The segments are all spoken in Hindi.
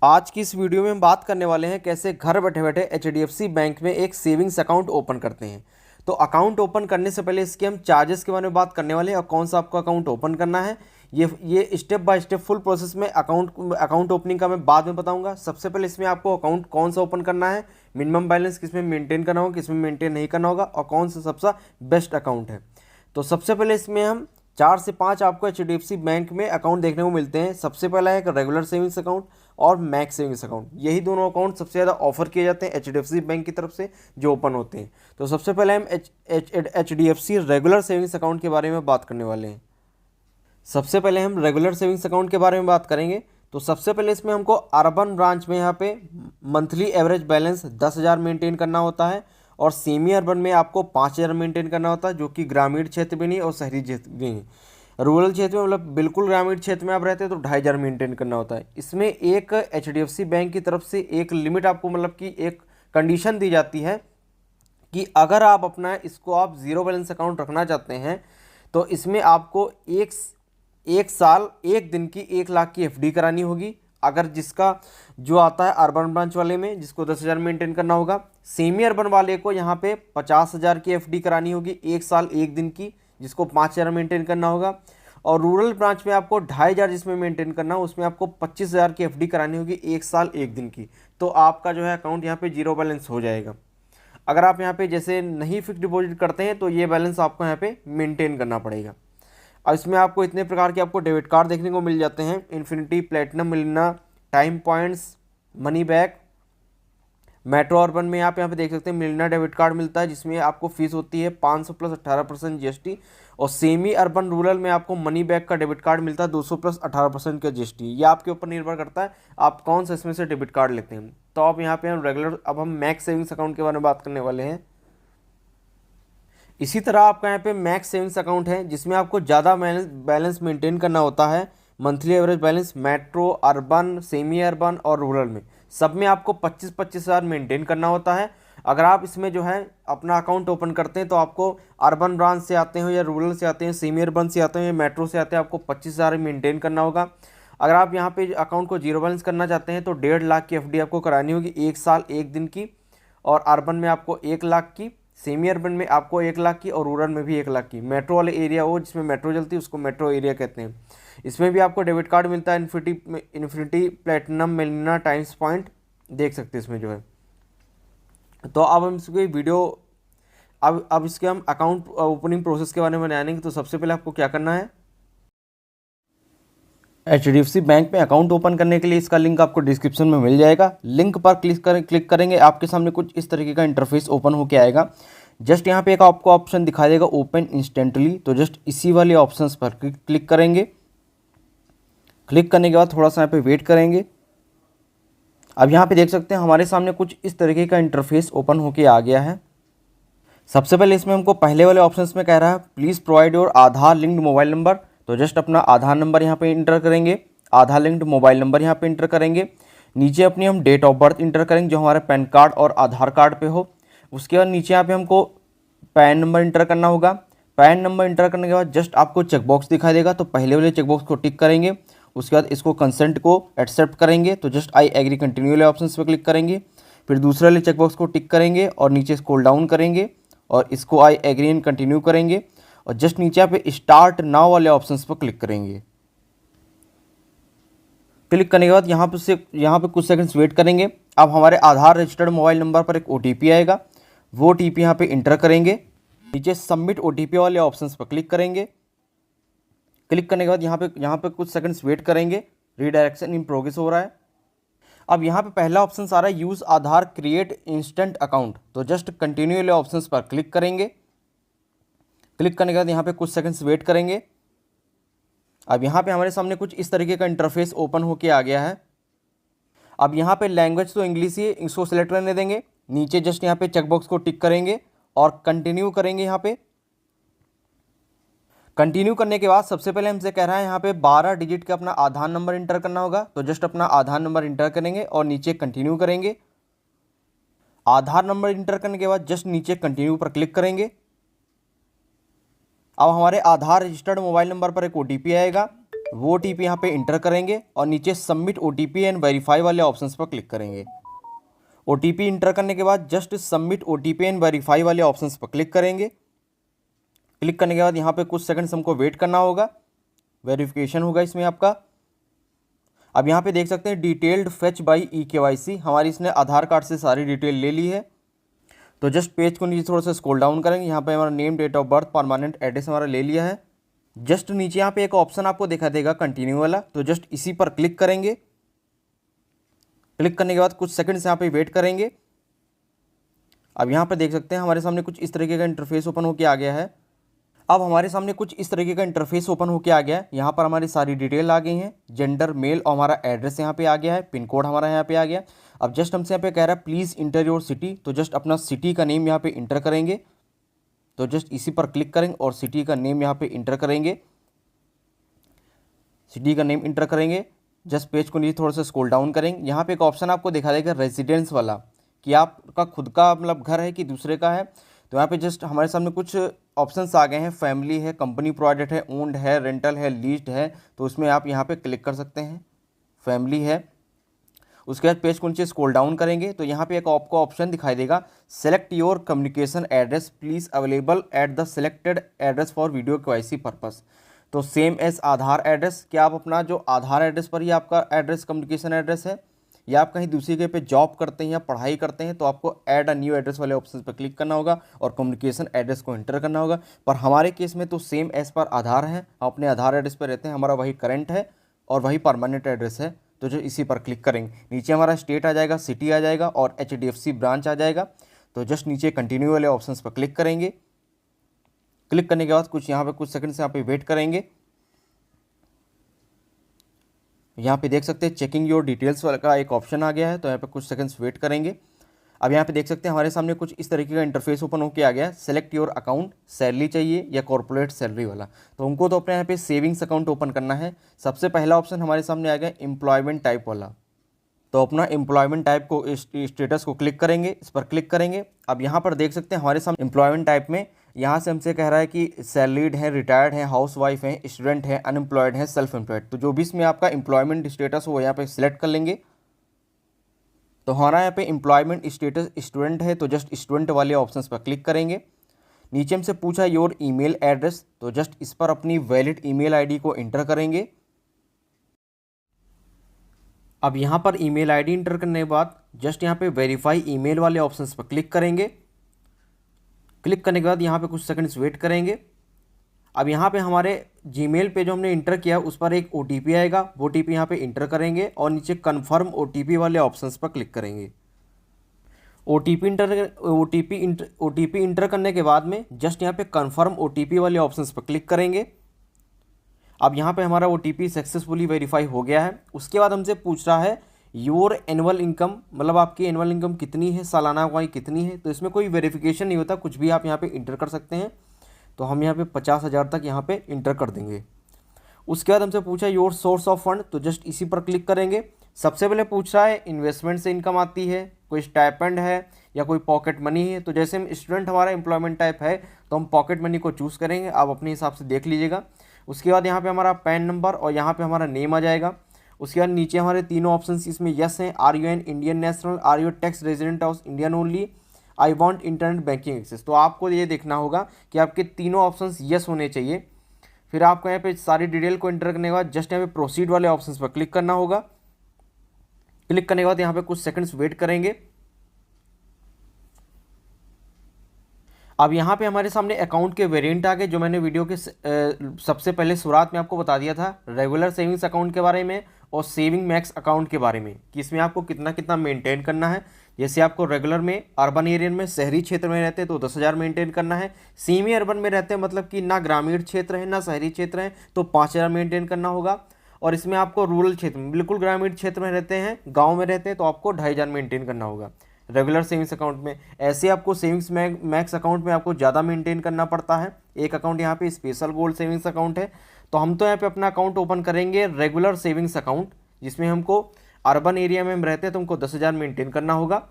आज की इस वीडियो में हम बात करने वाले हैं कैसे घर बैठे बैठे एचडीएफसी बैंक में एक सेविंग्स अकाउंट ओपन करते हैं। तो अकाउंट ओपन करने से पहले इसके हम चार्जेस के बारे में बात करने वाले हैं और कौन सा आपको अकाउंट ओपन करना है। ये step by step full process में अकाउंट ओपनिंग का मैं बाद में बताऊंगा। सबसे पहले इसमें आपको अकाउंट कौन सा ओपन करना है, मिनिमम बैलेंस किसमें मेंटेन करना होगा, किसमें मेंटेन नहीं करना होगा और कौन सा सबसे बेस्ट अकाउंट है। तो सबसे पहले इसमें हम 4 से 5 आपको एचडीएफसी बैंक में अकाउंट देखने को मिलते हैं। सबसे पहला है एक रेगुलर सेविंग्स अकाउंट और मैक्स सेविंग्स अकाउंट। यही दोनों अकाउंट सबसे ज़्यादा ऑफर किए जाते हैं एचडीएफसी बैंक की तरफ से जो ओपन होते हैं। तो सबसे पहले हम एचडीएफसी रेगुलर सेविंग्स अकाउंट के बारे में बात करने वाले हैं। सबसे पहले हम रेगुलर सेविंग्स अकाउंट के बारे में बात करेंगे। तो सबसे पहले इसमें हमको अर्बन ब्रांच में यहाँ पे मंथली एवरेज बैलेंस 10,000 मेंटेन करना होता है और सेमी अर्बन में आपको 5,000 मेंटेन करना होता है, जो कि ग्रामीण क्षेत्र में नहीं और शहरी क्षेत्र में नहीं। रूरल क्षेत्र में मतलब बिल्कुल ग्रामीण क्षेत्र में आप रहते हैं तो 2,500 मेंटेन करना होता है। इसमें एक एचडीएफसी बैंक की तरफ से एक लिमिट आपको मतलब कि एक कंडीशन दी जाती है कि अगर आप अपना इसको आप ज़ीरो बैलेंस अकाउंट रखना चाहते हैं तो इसमें आपको एक साल 1 दिन की 1 लाख की एफडी करानी होगी। अगर जिसका जो आता है अर्बन ब्रांच वाले में जिसको 10,000 मेंटेन करना होगा, सेमी अर्बन वाले को यहाँ पे 50,000 की एफडी करानी होगी 1 साल 1 दिन की, जिसको 5,000 मेंटेन करना होगा। और रूरल ब्रांच में आपको 2,500 जिसमें मेंटेन करना हो उसमें आपको 25,000 की एफडी करानी होगी 1 साल 1 दिन की। तो आपका जो है अकाउंट यहाँ पे जीरो बैलेंस हो जाएगा। अगर आप यहाँ पे जैसे नहीं फिक्स डिपॉजिट करते हैं तो ये बैलेंस आपको यहाँ पे मेंटेन करना पड़ेगा। और इसमें आपको इतने प्रकार के आपको डेबिट कार्ड देखने को मिल जाते हैं, इन्फिनिटी, प्लेटिनम, मिलना, time points, money back. Metro urban में आप यहाँ पे देख सकते हैं मिलना डेबिट कार्ड मिलता है जिसमें आपको फीस होती है 500 प्लस 18% जीएसटी। और सेमी अर्बन रूरल में आपको मनी बैक का डेबिट कार्ड मिलता है 200 प्लस 18% का जीएसटी। ये आपके ऊपर निर्भर करता है आप कौन सा इसमें से डेबिट कार्ड लेते हैं। तो आप यहाँ पे हम रेगुलर अब हम मैक्स सेविंग्स अकाउंट के बारे में बात करने वाले हैं। इसी तरह आपका यहाँ पे मैक्स सेविंग्स अकाउंट है जिसमें आपको ज़्यादा बैलेंस मेंटेन करना होता है। Monthly average balance metro, urban, semi urban और रूरल में सब में आपको 25-25 हज़ार मेंटेन करना होता है। अगर आप इसमें जो है अपना अकाउंट ओपन करते हैं तो आपको अर्बन ब्रांच से आते हो या रूरल से आते हैं, सेमी अर्बन से आते हैं या मेट्रो से आते हैं, आपको 25,000 मेंटेन करना होगा। अगर आप यहाँ पे अकाउंट को जीरो बैलेंस करना चाहते हैं तो 1.5 लाख की एफडी आपको करानी होगी 1 साल 1 दिन की। और अर्बन में आपको 1 लाख की, सेमी अर्बन में आपको 1 लाख की और रूरल में भी 1 लाख की। मेट्रो वाले एरिया वो जिसमें मेट्रो चलती है उसको मेट्रो एरिया कहते हैं। इसमें भी आपको डेबिट कार्ड मिलता है इन्फिनिटी, प्लेटिनम, मिलना, टाइम्स पॉइंट देख सकते हैं इसमें जो है। तो अब हम इसकी वीडियो अब इसके हम अकाउंट ओपनिंग प्रोसेस के बारे में जानेंगे। तो सबसे पहले आपको क्या करना है, एचडीएफसी बैंक में अकाउंट ओपन करने के लिए इसका लिंक आपको डिस्क्रिप्शन में मिल जाएगा। लिंक पर क्लिक करेंगे आपके सामने कुछ इस तरीके का इंटरफेस ओपन होकर आएगा। जस्ट यहाँ पे एक आपको ऑप्शन दिखाई देगा ओपन इंस्टेंटली, तो जस्ट इसी वाले ऑप्शंस पर क्लिक करेंगे। क्लिक करने के बाद थोड़ा सा यहाँ पे वेट करेंगे। अब यहाँ पे देख सकते हैं हमारे सामने कुछ इस तरीके का इंटरफेस ओपन होके आ गया है। सबसे पहले इसमें हमको पहले वाले ऑप्शंस में कह रहा है please provide your Aadhaar linked mobile number. तो जस्ट अपना आधार नंबर यहाँ पे इंटर करेंगे, आधार लिंक्ड मोबाइल नंबर यहाँ पे इंटर करेंगे। नीचे अपनी हम डेट ऑफ बर्थ इंटर करेंगे जो हमारे पैन कार्ड और आधार कार्ड पे हो। उसके बाद नीचे यहाँ पे हमको पैन नंबर इंटर करना होगा। पैन नंबर इंटर करने के बाद जस्ट आपको चेकबॉक्स दिखाई देगा, तो पहले वाले चेकबॉक्स को टिक करेंगे। उसके बाद इसको कंसेंट को एक्सेप्ट करेंगे, तो जस्ट आई एग्री कंटिन्यू वाले ऑप्शन पर क्लिक करेंगे। फिर दूसरे वाले चेकबॉक्स को टिक करेंगे और नीचे स्क्रॉल डाउन करेंगे और इसको आई एग्री एंड कंटिन्यू करेंगे और जस्ट नीचे यहाँ पे स्टार्ट नाउ वाले ऑप्शंस पर क्लिक करेंगे। क्लिक करने के बाद यहाँ पे कुछ सेकंड्स वेट करेंगे। अब हमारे आधार रजिस्टर्ड मोबाइल नंबर पर एक ओटीपी आएगा, वो ओटीपी यहाँ पे इंटर करेंगे। नीचे सबमिट ओटीपी वाले ऑप्शंस पर क्लिक करेंगे। क्लिक करने के बाद यहाँ पे कुछ सेकंड्स वेट करेंगे, रीडायरेक्शन इन प्रोग्रेस हो रहा है। अब यहाँ पे पहला ऑप्शन आ रहा है यूज़ आधार क्रिएट इंस्टेंट अकाउंट, तो जस्ट कंटिन्यू वाले ऑप्शंस पर क्लिक करेंगे। क्लिक करने के बाद यहाँ पे कुछ सेकंड्स वेट करेंगे। अब यहाँ पे हमारे सामने कुछ इस तरीके का इंटरफेस ओपन होके आ गया है। अब यहाँ पे लैंग्वेज तो इंग्लिश ही है, इसको सेलेक्ट करने देंगे। नीचे जस्ट यहाँ पे चेकबॉक्स को टिक करेंगे और कंटिन्यू करेंगे। यहाँ पे कंटिन्यू करने के बाद सबसे पहले हमसे कह रहा है यहाँ पे 12 डिजिट का अपना आधार नंबर इंटर करना होगा, तो जस्ट अपना आधार नंबर इंटर करेंगे और नीचे कंटिन्यू करेंगे। आधार नंबर इंटर करने के बाद जस्ट नीचे कंटिन्यू पर क्लिक करेंगे। अब हमारे आधार रजिस्टर्ड मोबाइल नंबर पर एक ओटीपी आएगा, वो OTP यहाँ पे इंटर करेंगे और नीचे सबमिट OTP एंड वेरीफाई वाले ऑप्शंस पर क्लिक करेंगे। OTP इंटर करने के बाद just submit OTP and verify वाले ऑप्शंस पर क्लिक करेंगे। क्लिक करने के बाद यहाँ पे कुछ सेकंड्स हमको वेट करना होगा, वेरिफिकेशन होगा इसमें आपका। अब यहाँ पे देख सकते हैं डिटेल्ड फेच बाई eKYC, हमारी इसने आधार कार्ड से सारी डिटेल ले ली है। तो जस्ट पेज को नीचे थोड़ा सा स्क्रॉल डाउन करेंगे, यहाँ पे हमारा name, date of birth, permanent address हमारा ले लिया है। जस्ट नीचे यहाँ पे एक ऑप्शन आपको दिखा देगा कंटिन्यू वाला, तो जस्ट इसी पर क्लिक करेंगे। क्लिक करने के बाद कुछ सेकंड्स यहाँ पे वेट करेंगे। अब यहाँ पे देख सकते हैं हमारे सामने कुछ इस तरीके का इंटरफेस ओपन होकर आ गया है। अब हमारे सामने कुछ इस तरीके का इंटरफेस ओपन होकर आ गया है। यहाँ पर हमारी सारी डिटेल आ गई हैं, जेंडर मेल और हमारा एड्रेस यहाँ पे आ गया है, पिन कोड हमारा यहाँ पे आ गया। अब जस्ट हमसे यहाँ पे कह रहा है प्लीज़ इंटर योर सिटी, तो जस्ट अपना सिटी का नेम यहाँ पे इंटर करेंगे। तो जस्ट इसी पर क्लिक करेंगे और सिटी का नेम यहाँ पे इंटर करेंगे। सिटी का नेम इंटर करेंगे, जस्ट पेज को नीचे थोड़ा सा स्क्रॉल डाउन करेंगे। यहाँ पे एक ऑप्शन आपको दिखा देगा रेजिडेंस वाला, कि आपका खुद का मतलब घर है कि दूसरे का है। तो यहाँ पे जस्ट हमारे सामने कुछ ऑप्शंस आ गए हैं, फैमिली है, कंपनी प्रोवाइडेड है, ओन्ड है, रेंटल है, लीज्ड है। तो उसमें आप यहाँ पे क्लिक कर सकते हैं, फैमिली है। उसके बाद पेज को नीचे स्क्रॉल डाउन करेंगे तो यहाँ पे एक आपको ऑप्शन दिखाई देगा, select your communication address please available at the selected address for video KYC purpose. तो सेम एज आधार एड्रेस, क्या आप अपना जो आधार एड्रेस पर ही आपका एड्रेस कम्युनिकेशन एड्रेस है, या आप कहीं दूसरी जगह पे जॉब करते हैं या पढ़ाई करते हैं, तो आपको ऐड अ न्यू एड्रेस वाले ऑप्शन पर क्लिक करना होगा और कम्युनिकेशन एड्रेस को एंटर करना होगा। पर हमारे केस में तो सेम एज पर आधार है, हम अपने आधार एड्रेस पर रहते हैं, हमारा वही करंट है और वही परमानेंट एड्रेस है। तो जो इसी पर क्लिक करेंगे, नीचे हमारा स्टेट आ जाएगा, सिटी आ जाएगा और HDFC ब्रांच आ जाएगा। तो जस्ट नीचे कंटिन्यू वाले ऑप्शंस पर क्लिक करेंगे। क्लिक करने के बाद कुछ यहाँ पे कुछ सेकंड्स यहाँ पे वेट करेंगे। यहाँ पे देख सकते हैं चेकिंग योर डिटेल्स वाला का एक ऑप्शन आ गया है, तो यहाँ पे कुछ सेकंड्स वेट करेंगे। अब यहाँ पे देख सकते हैं हमारे सामने कुछ इस तरीके का इंटरफेस ओपन होकर आ गया है, सेलेक्ट योर अकाउंट, सैलरी चाहिए या कॉर्पोरेट सैलरी वाला। तो हमको तो अपने यहाँ पे सेविंग्स अकाउंट ओपन करना है। सबसे पहला ऑप्शन हमारे सामने आ गया एम्प्लॉयमेंट टाइप वाला, तो अपना एम्प्लॉयमेंट टाइप को स्टेटस को क्लिक करेंगे, इस पर क्लिक करेंगे। अब यहाँ पर देख सकते हैं हमारे सामने एम्प्लॉयमेंट टाइप में यहाँ से हमसे कह रहा है कि सैलरीड है, रिटायर्ड है, हाउस वाइफ है, स्टूडेंट है, अनएम्प्लॉयड है, सेल्फ एम्प्लॉयड। तो जो भी इसमें आपका एम्प्लॉयमेंट स्टेटस हो यहाँ पे सिलेक्ट कर लेंगे। तो हमारा यहाँ पे एम्प्लॉयमेंट स्टेटस स्टूडेंट है, तो जस्ट स्टूडेंट वाले ऑप्शंस पर क्लिक करेंगे। नीचे हमसे पूछा योर ईमेल एड्रेस, तो जस्ट इस पर अपनी वैलिड ईमेल आईडी को इंटर करेंगे। अब यहाँ पर ईमेल आईडी इंटर करने के बाद जस्ट यहाँ पे वेरीफाई ईमेल वाले ऑप्शंस पर क्लिक करेंगे। क्लिक करने के बाद यहाँ पे कुछ सेकंड्स वेट करेंगे। अब यहाँ पे हमारे जीमेल पे जो हमने इंटर किया उस पर एक OTP आएगा, वो OTP यहाँ पे इंटर करेंगे और नीचे कन्फर्म OTP वाले ऑप्शंस पर क्लिक करेंगे। OTP इंटर करने के बाद में जस्ट यहाँ पे कन्फर्म OTP वाले ऑप्शंस पर क्लिक करेंगे। अब यहाँ पे हमारा OTP सक्सेसफुली वेरीफाई हो गया है। उसके बाद हमसे पूछ रहा है योर एनुअल इनकम, मतलब आपकी एनुअल इनकम कितनी है, सालाना कमाई कितनी है। तो इसमें कोई वेरिफिकेशन नहीं होता, कुछ भी आप यहाँ पे इंटर कर सकते हैं। तो हम यहाँ पे 50,000 तक यहाँ पे इंटर कर देंगे। उसके बाद हमसे पूछा योर सोर्स ऑफ फंड, तो जस्ट इसी पर क्लिक करेंगे। सबसे पहले पूछ रहा है इन्वेस्टमेंट से इनकम आती है, कोई स्टाइपेंड है या कोई पॉकेट मनी है। तो जैसे हम स्टूडेंट हमारा एम्प्लॉयमेंट टाइप है तो हम पॉकेट मनी को चूज़ करेंगे, आप अपने हिसाब से देख लीजिएगा। उसके बाद यहाँ पे हमारा पैन नंबर और यहाँ पे हमारा नेम आ जाएगा। उसके बाद नीचे हमारे तीनों ऑप्शंस इसमें यस हैं, are you an Indian national, are you tax resident of Indian only, I want internet banking access. तो आपको ये देखना होगा कि आपके तीनों ऑप्शंस यस होने चाहिए। फिर आपको यहाँ पे सारी डिटेल को इंटर करने के बाद जस्ट यहाँ पे प्रोसीड वाले ऑप्शंस पर क्लिक करना होगा। क्लिक करने के बाद यहाँ पे कुछ सेकंड्स वेट करेंगे। अब यहाँ पे हमारे सामने अकाउंट के वेरिएंट आ गए, जो मैंने वीडियो के सबसे पहले शुरुआत में आपको बता दिया था, रेगुलर सेविंग्स अकाउंट के बारे में और सेविंग मैक्स अकाउंट के बारे में, कि इसमें आपको कितना कितना मेंटेन करना है। जैसे आपको रेगुलर में अर्बन एरिया में, शहरी क्षेत्र में रहते हैं तो 10,000 मेंटेन करना है। सेमी अर्बन में रहते हैं, मतलब कि ना ग्रामीण क्षेत्र है ना शहरी क्षेत्र है, तो 5,000 मेंटेन करना होगा। और इसमें आपको रूरल क्षेत्र में, बिल्कुल ग्रामीण क्षेत्र में रहते हैं, गाँव में रहते हैं, तो आपको 2,500 मेंटेन करना होगा रेगुलर सेविंग्स अकाउंट में। ऐसे आपको सेविंग्स मैक्स अकाउंट में आपको ज़्यादा मेंटेन करना पड़ता है। एक अकाउंट यहाँ पे स्पेशल गोल्ड सेविंग्स अकाउंट है, तो हम तो यहाँ पे अपना अकाउंट ओपन करेंगे रेगुलर सेविंग्स अकाउंट, जिसमें हमको अर्बन एरिया में हम रहते हैं तो हमको 10,000 मेंटेन करना होगा।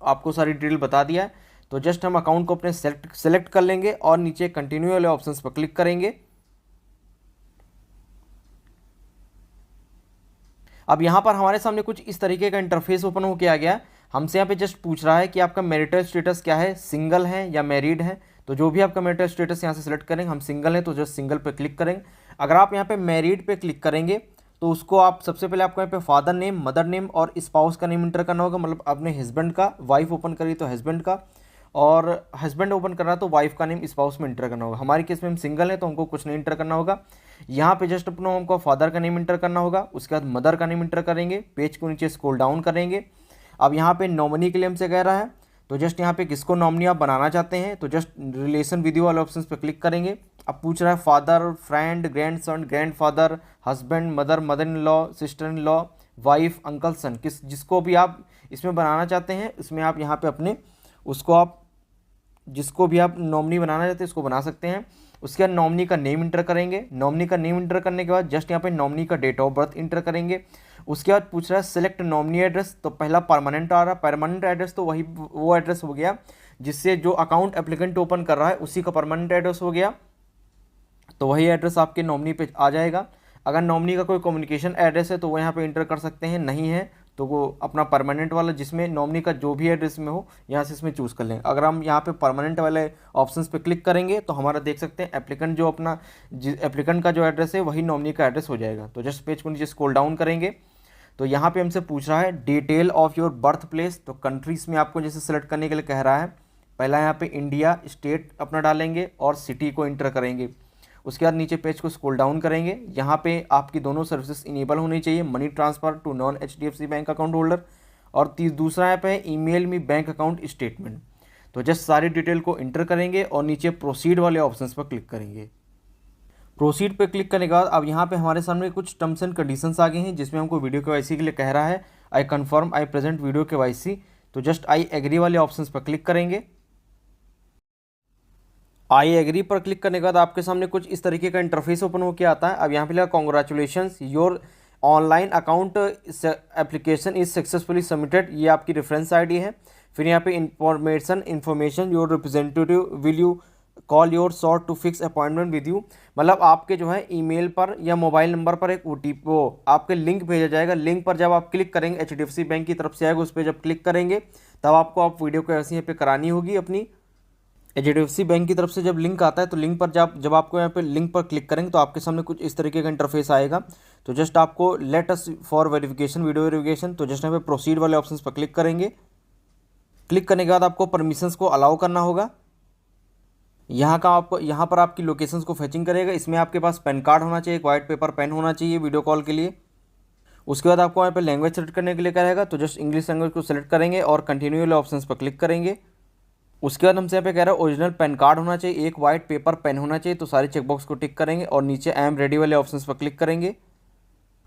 आपको सारी डिटेल बता दिया है। तो जस्ट हम अकाउंट को अपने सेलेक्ट कर लेंगे और नीचे कंटिन्यू वाले ऑप्शंस पर क्लिक करेंगे। अब यहाँ पर हमारे सामने कुछ इस तरीके का इंटरफेस ओपन होके आ गया। हमसे यहाँ पे जस्ट पूछ रहा है कि आपका मैरिटल स्टेटस क्या है, सिंगल है या मैरिड है। तो जो भी आपका मैरिटल स्टेटस यहाँ से सिलेक्ट करेंगे, हम सिंगल हैं तो जस्ट सिंगल पे क्लिक करेंगे। अगर आप यहाँ पे मैरिड पे क्लिक करेंगे तो उसको आप सबसे पहले आपको यहाँ पे फादर नेम, मदर नेम और स्पाउस का नेम इंटर करना होगा, मतलब अपने हस्बैंड का। वाइफ ओपन करी तो हस्बैंड का, और हस्बैंड ओपन कर रहा है तो वाइफ का नेम स्पाउस में इंटर करना होगा। हमारे केस में हम सिंगल हैं तो हमको कुछ नहीं इंटर करना होगा। यहाँ पे जस्ट अपना हमको फादर का नेम इंटर करना होगा, उसके बाद मदर का नेम इंटर करेंगे, पेज को नीचे स्क्रॉल डाउन करेंगे। अब यहाँ पे नॉमिनी के लिए हमसे कह रहा है, तो जस्ट यहाँ पे किसको नॉमिनी आप बनाना चाहते हैं, तो जस्ट रिलेशन विद यू वाले ऑप्शन पे क्लिक करेंगे। अब पूछ रहा है father, friend, grandson, grandfather, husband, mother, mother in law, sister in law, wife, uncle, son, किस जिसको भी आप इसमें बनाना चाहते हैं इसमें आप यहाँ पे अपने उसको आप जिसको भी आप नॉमिनी बनाना चाहते हैं उसको बना सकते हैं। उसके बाद नॉमिनी का नेम इंटर करेंगे। नॉमिनी का नेम इंटर करने के बाद जस्ट यहाँ पे नॉमिनी का डेट ऑफ बर्थ इंटर करेंगे। उसके बाद पूछ रहा है सिलेक्ट नॉमिनी एड्रेस, तो पहला परमानेंट आ रहा है। परमानेंट एड्रेस तो वही वो एड्रेस हो गया जिससे जो अकाउंट एप्लीकेंट ओपन कर रहा है उसी का परमानेंट एड्रेस हो गया, तो वही एड्रेस आपके नॉमिनी पे आ जाएगा। अगर नॉमिनी का कोई कम्युनिकेशन एड्रेस है तो वो यहाँ पे इंटर कर सकते हैं, नहीं है तो वो अपना परमानेंट वाला जिसमें नॉमिनी का जो भी एड्रेस में हो यहाँ से इसमें चूज़ कर लें। अगर हम यहाँ पे परमानेंट वाले ऑप्शंस पे क्लिक करेंगे तो हमारा देख सकते हैं एप्लीकेंट जो अपना एप्लीकेंट का जो एड्रेस है वही नॉमिनी का एड्रेस हो जाएगा। तो जस्ट पेज को नीचे स्क्रॉल डाउन करेंगे तो यहाँ पे हमसे पूछ रहा है detail of your birth place, तो कंट्रीज में आपको जैसे सेलेक्ट करने के लिए कह रहा है। पहला यहाँ पे इंडिया स्टेट अपना डालेंगे और सिटी को इंटर करेंगे। उसके बाद नीचे पेज को स्क्रॉल डाउन करेंगे, यहाँ पे आपकी दोनों सर्विसेज इनेबल होनी चाहिए, money transfer to non HDFC bank account holder, और दूसरा ऐप है email me bank account statement. तो जस्ट सारी डिटेल को इंटर करेंगे और नीचे प्रोसीड वाले ऑप्शंस पर क्लिक करेंगे। प्रोसीड पे क्लिक करने के बाद अब यहाँ पे हमारे सामने कुछ टर्म्स एंड कंडीशंस आ गए हैं जिसमें हमको वीडियो KYC के लिए कह रहा है I confirm I present video KYC। तो जस्ट आई एग्री वाले ऑप्शंस पर क्लिक करेंगे। आई एग्री पर क्लिक करने के बाद आपके सामने कुछ इस तरीके का इंटरफेस ओपन होकर आता है। अब यहाँ पे लिखा congratulations your online account application is successfully submitted, ये आपकी रेफरेंस आईडी है। फिर यहाँ पे information your representative will you call your sort to fix appointment with you, मतलब आपके जो है ईमेल पर या मोबाइल नंबर पर एक OTP वो आपके लिंक भेजा जाएगा। लिंक पर जब आप क्लिक करेंगे HDFC बैंक की तरफ से आएगा, उस पर जब क्लिक करेंगे तब आपको आप वीडियो को ऐसे यहाँ पे करानी होगी अपनी। HDFC बैंक की तरफ से जब लिंक आता है तो लिंक पर जब आपको यहाँ पे लिंक पर क्लिक करेंगे तो आपके सामने कुछ इस तरीके का इंटरफेस आएगा। तो जस्ट आपको let us for verification video verification, तो जस्ट यहाँ पे प्रोसीड वाले ऑप्शंस पर क्लिक करेंगे। क्लिक करने के बाद आपको परमिशंस को अलाउ करना होगा। यहाँ पर आपकी लोकेशंस को फेचिंग करेगा। इसमें आपके पास पैन कार्ड होना चाहिए, एक वाइट पेपर पेन होना चाहिए वीडियो कॉल के लिए। उसके बाद आपको यहाँ पे लैंग्वेज सेलेक्ट करने के लिए कहेगा, तो जस्ट इंग्लिश लैंग्वेज को सेलेक्ट करेंगे और कंटिन्यू वाले ऑप्शंस पर क्लिक करेंगे। उसके बाद हमसे यहाँ पे कह रहा है ओरिजिनल पैन कार्ड होना चाहिए, एक वाइट पेपर पेन होना चाहिए, तो सारे चेकबॉक्स को टिक करेंगे और नीचे आई एम रेडी वाले ऑप्शंस पर क्लिक करेंगे।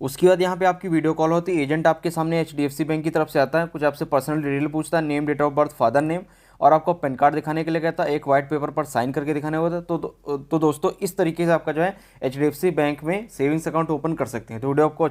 उसके बाद यहाँ पे आपकी वीडियो कॉल होती है, एजेंट आपके सामने HDFC बैंक की तरफ से आता है, कुछ आपसे पर्सनल डिटेल पूछता है, name, date of birth, father name, और आपको पैन कार्ड दिखाने के लिए कहता है, एक वाइट पेपर पर साइन करके दिखाने होता है। तो दोस्तों इस तरीके से आपका जो है HDFC बैंक में सेविंग्स अकाउंट ओपन कर सकते हैं। तो वीडियो आपको